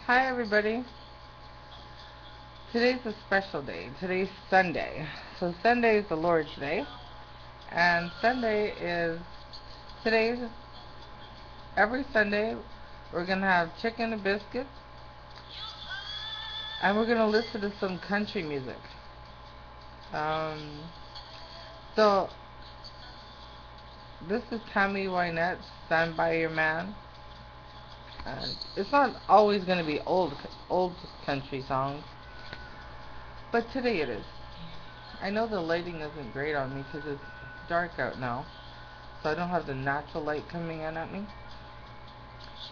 Hi everybody. Today's a special day. Today's Sunday. So Sunday is the Lord's Day. And Sunday is today's every Sunday we're gonna have chicken and biscuits and we're gonna listen to some country music. Um so this is Tammy Wynette's Stand By Your Man. And it's not always gonna be old country songs, but today it is. I know the lighting isn't great on me because it's dark out now, so I don't have the natural light coming in at me.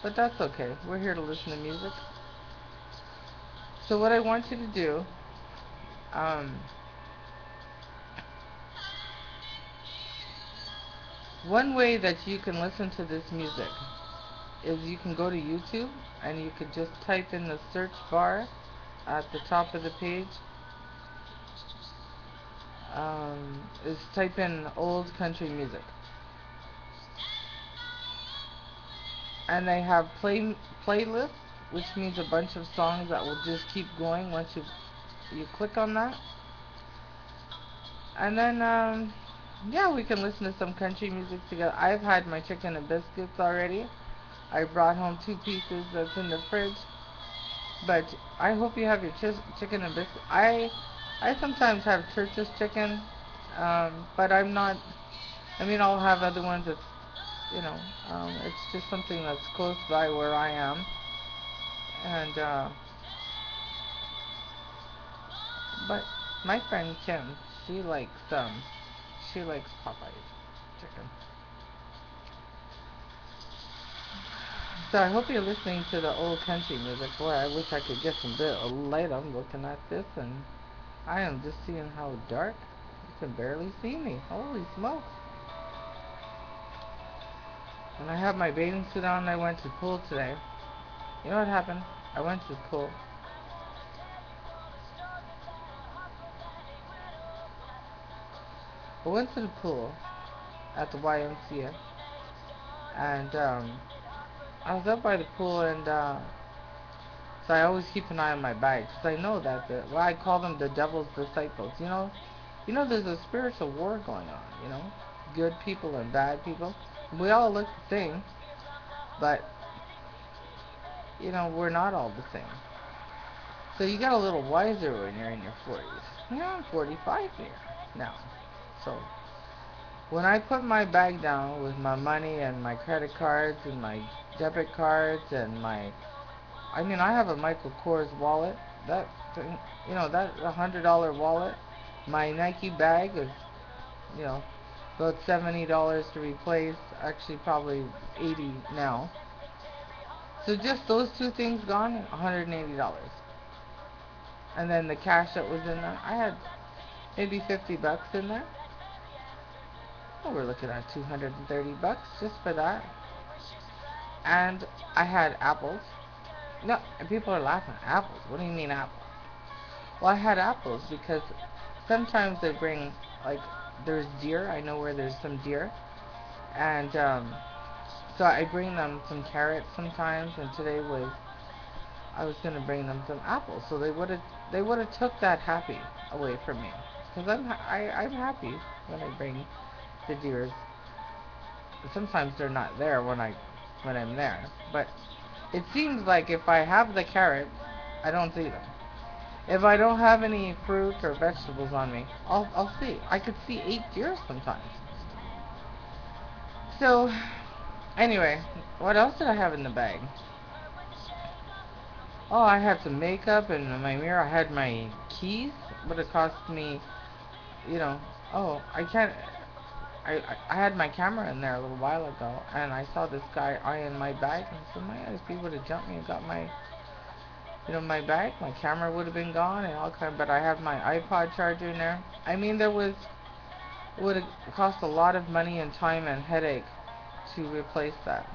But that's okay. We're here to listen to music. So what I want you to do, um, one way that you can listen to this music is you can go to YouTube and you could just type in the search bar at the top of the page. Is type in old country music, and they have playlists, which means a bunch of songs that will just keep going once you click on that. And then, yeah, we can listen to some country music together. I've had my chicken and biscuits already. I brought home 2 pieces that's in the fridge. But I hope you have your chicken and biscuits. I sometimes have church's chicken, but I'm not. I mean, I'll have other ones that's, you know, it's just something that's close by where I am. And, but my friend Kim, she likes, she likes Popeye's chicken. So I hope you're listening to the old country music. Boy, I wish I could get some bit of light. I'm looking at this and I am just seeing how dark. You can barely see me. Holy smokes. And I have my bathing suit on. I went to the pool today. You know what happened? I went to the pool. I went to the pool at the YMCA. And I was up by the pool and so I always keep an eye on my bag because I know that well, I call them the devil's disciples. There's a spiritual war going on. Good people and bad people. We all look the same, but we're not all the same. So you get a little wiser when you're in your 40s. Yeah, I'm 45 here now. So when I put my bag down with my money and my credit cards and my debit cards and I have a Michael Kors wallet. That thing, that $100 wallet. My Nike bag is, you know, about $70 to replace. Actually, probably 80 now. So just those two things gone, $180. And then the cash that was in there, I had maybe 50 bucks in there. Well, we're looking at 230 bucks just for that. And I had apples. No, and people are laughing. Apples? What do you mean apples? Well, I had apples because sometimes they bring, like, there's deer. I know where there's some deer. And so I bring them some carrots sometimes. And today I was gonna bring them some apples. So they would have took that happy away from me. Because I'm happy when I bring the deers. Sometimes they're not there when I'm there. But it seems like if I have the carrots, I don't see them. If I don't have any fruit or vegetables on me, I'll see. I could see 8 deer sometimes. So anyway, what else did I have in the bag? Oh, I had some makeup and my mirror. I had my keys. Would have cost me, you know. Oh, I can't. I had my camera in there a little while ago, and I saw this guy eyeing my bag, and I said, "My God, if he would have jumped me and got my bag, my camera would have been gone and all kind." But I have my iPod charger in there. I mean, it would have cost a lot of money and time and headache to replace that.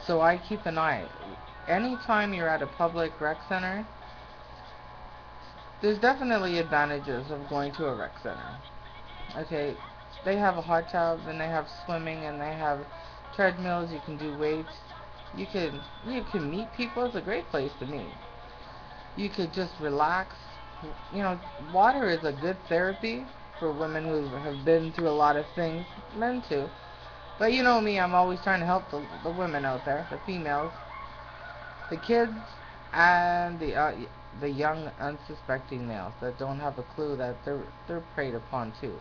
So I keep an eye. Anytime you're at a public rec center, there's definitely advantages of going to a rec center. Okay, they have a hot tub and they have swimming and they have treadmills. You can do weights. You can you can meet people. It's a great place to meet. You could just relax. You know, water is a good therapy for women who have been through a lot of things. Men too. But you know me, I'm always trying to help the women out there, the females, the kids, and the young, unsuspecting males that don't have a clue that they're preyed upon too.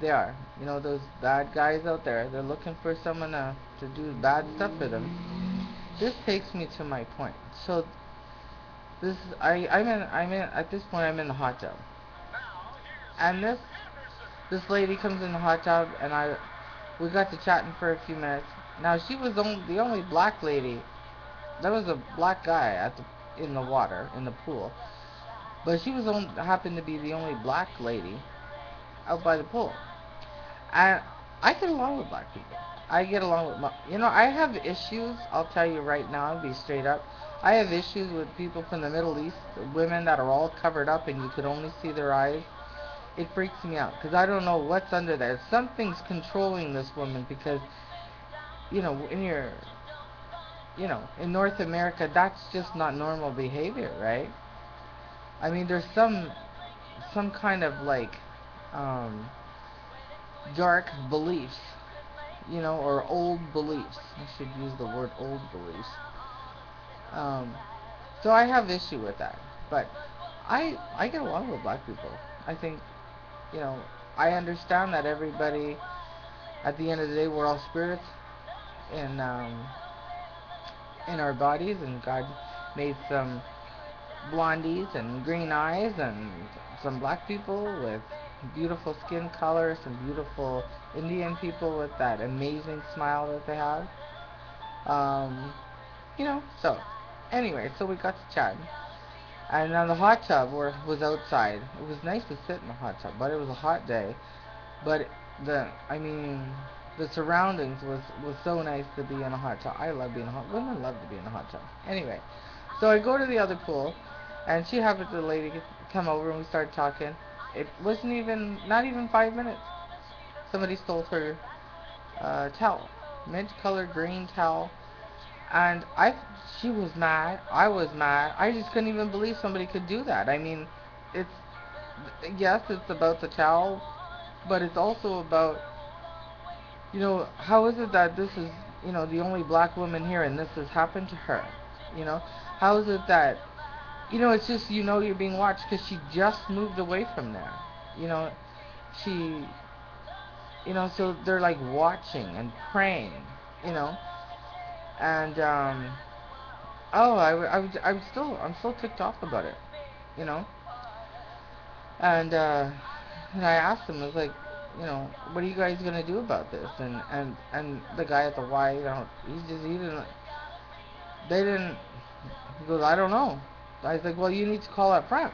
They are. You know, those bad guys out there, they're looking for someone to do bad stuff for them. This takes me to my point. So this I'm in at this point I'm in the hot tub. And this lady comes in the hot tub and I we got to chatting for a few minutes. Now she was the only black lady. There was a black guy in the water in the pool, but she happened to be the only black lady out by the pool. And I get along with black people. I get along with I have issues. I'll tell you right now, I'll be straight up. I have issues with people from the Middle East, women that are all covered up and you could only see their eyes. It freaks me out because I don't know what's under there. Something's controlling this woman because you know in your in North America that's just not normal behavior, right? I mean, there's some kind of like um, dark beliefs, or old beliefs. I should use the word old beliefs. Um, so I have issue with that, but I get along with black people. I think you know I understand that everybody at the end of the day we're all spirits in our bodies, and God made some blondies and green eyes and some black people with beautiful skin color, some beautiful Indian people with that amazing smile that they have. Um, so anyway, so we got to chat. And then the hot tub was outside. It was nice to sit in the hot tub, but it was a hot day. But I mean, the surroundings was so nice to be in a hot tub. I love being in a hot. Women love to be in a hot tub. Anyway, so I go to the other pool, and she happened to the lady come over and we started talking. It wasn't even not even 5 minutes. Somebody stole her towel, mint colored green towel, and she was mad. I was mad. I just couldn't even believe somebody could do that. I mean, it's yes, it's about the towel, but it's also about how is it that this is the only black woman here and this has happened to her? You know, how is it that it's just you're being watched because she just moved away from there. You know, she so they're like watching and praying. You know, and oh, I'm still ticked off about it. You know, and I asked him, I was like, what are you guys gonna do about this? And the guy at the Y, he didn't, they didn't. He goes, I don't know. I was like, well, you need to call up front.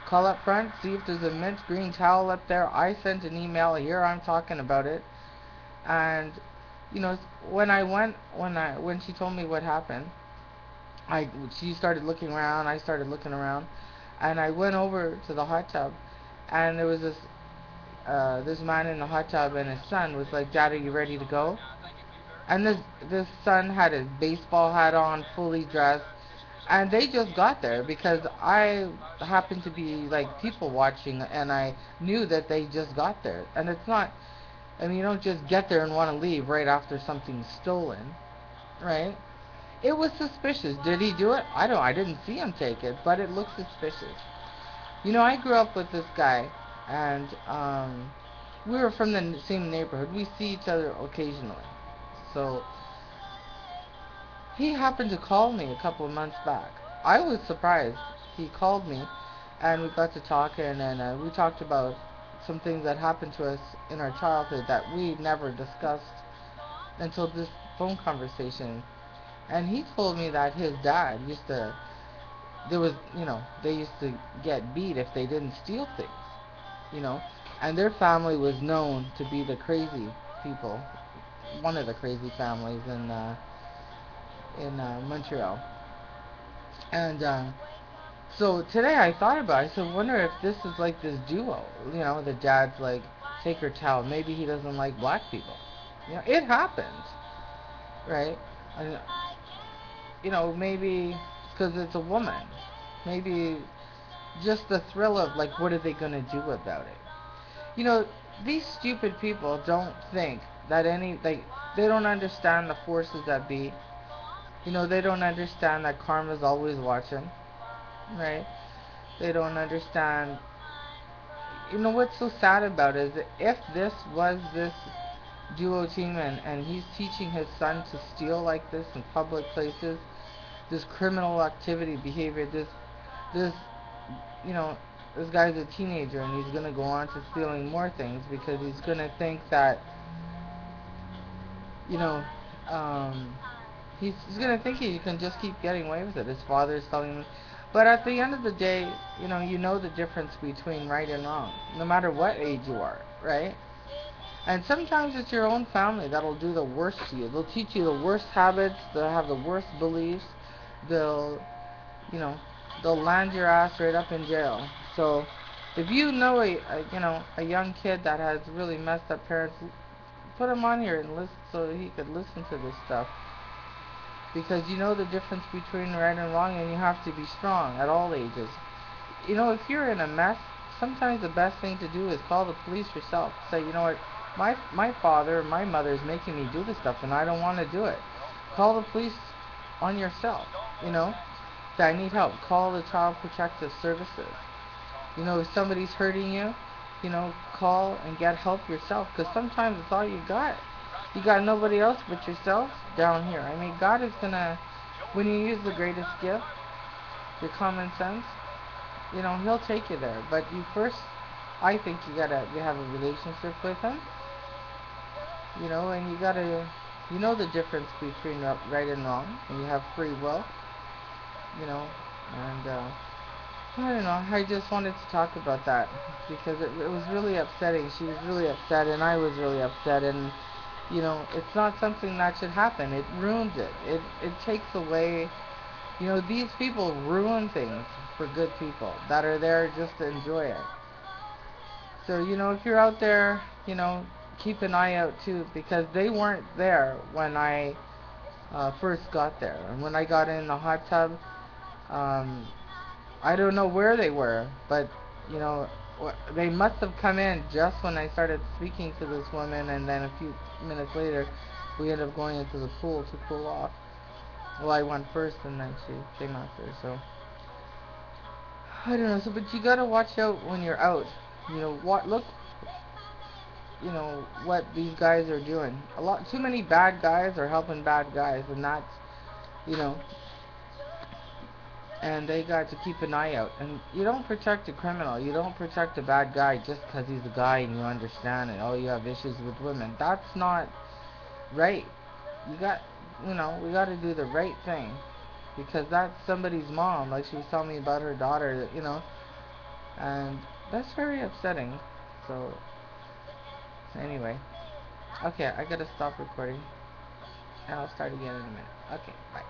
Call up front, see if there's a mint green towel up there. I sent an email. Here I'm talking about it. And when she told me what happened, she started looking around. I started looking around, and I went over to the hot tub, and there was this man in the hot tub, and his son was like, "Dad, are you ready to go?" And this son had his baseball hat on, fully dressed, and they just got there because I happened to be like people watching, and I knew that they just got there. And it's not, I mean, you don't just get there and want to leave right after something's stolen, right? It was suspicious. Did he do it? I didn't see him take it, but it looked suspicious. I grew up with this guy, and we were from the same neighborhood. We see each other occasionally. So he happened to call me a couple of months back. I was surprised. He called me, and we got to talking, and we talked about some things that happened to us in our childhood that we never discussed until this phone conversation. And he told me that his dad they used to get beat if they didn't steal things, you know, and their family was known to be the crazy people, one of the crazy families in Montreal. And so today I thought about it. I said, wonder if this is like this duo. The dad's like, take her towel. Maybe he doesn't like black people. It happens, right? And, maybe because it's a woman. Maybe just the thrill of, like, what are they going to do about it? You know, these stupid people don't think that they don't understand the forces that be. They don't understand that karma's always watching, right? They don't understand. What's so sad about it is that if this was this duo team, and he's teaching his son to steal like this in public places, this criminal activity behavior, this you know this guy's a teenager, and he's gonna go on to stealing more things because he's gonna think that you know um he's gonna think he can just keep getting away with it. His father's telling him, but at the end of the day, you know the difference between right and wrong, no matter what age you are, right? And sometimes it's your own family that'll do the worst to you. They'll teach you the worst habits. They'll have the worst beliefs. They'll, you know, they'll land your ass right up in jail. So, if you know a young kid that has really messed up parents, put him on here and listen so he could listen to this stuff. Because you know the difference between right and wrong, and you have to be strong at all ages. If you're in a mess, sometimes the best thing to do is call the police yourself. Say, you know what, my father, my mother is making me do this stuff, and I don't want to do it. Call the police on yourself. You know, that I need help. Call the Child Protective Services. If somebody's hurting you, call and get help yourself. Because sometimes it's all you got. You got nobody else but yourself down here. I mean, God is gonna, when you use the greatest gift, your common sense, he'll take you there. But you first, I think you have a relationship with him, and you gotta, the difference between right and wrong, and you have free will, you know, and I don't know. I just wanted to talk about that because it was really upsetting. She was really upset, and I was really upset, and it's not something that should happen. It ruins it. It takes away. These people ruin things for good people that are there just to enjoy it. So, if you're out there, keep an eye out too, because they weren't there when I first got there. And when I got in the hot tub, um, I don't know where they were, but, you know, they must have come in just when I started speaking to this woman, and then a few minutes later, we ended up going into the pool to cool off. Well, I went first, and then she came after, so. I don't know, so, but you gotta watch out when you're out. Look, what these guys are doing. Too many bad guys are helping bad guys, and that's, you know, and they got to keep an eye out. And you don't protect a criminal. You don't protect a bad guy just because he's a guy and you understand it. Oh, you have issues with women. That's not right. You got, we got to do the right thing, because that's somebody's mom. Like she was telling me about her daughter, and that's very upsetting. So anyway, okay, I gotta stop recording, and I'll start again in a minute. Okay, bye.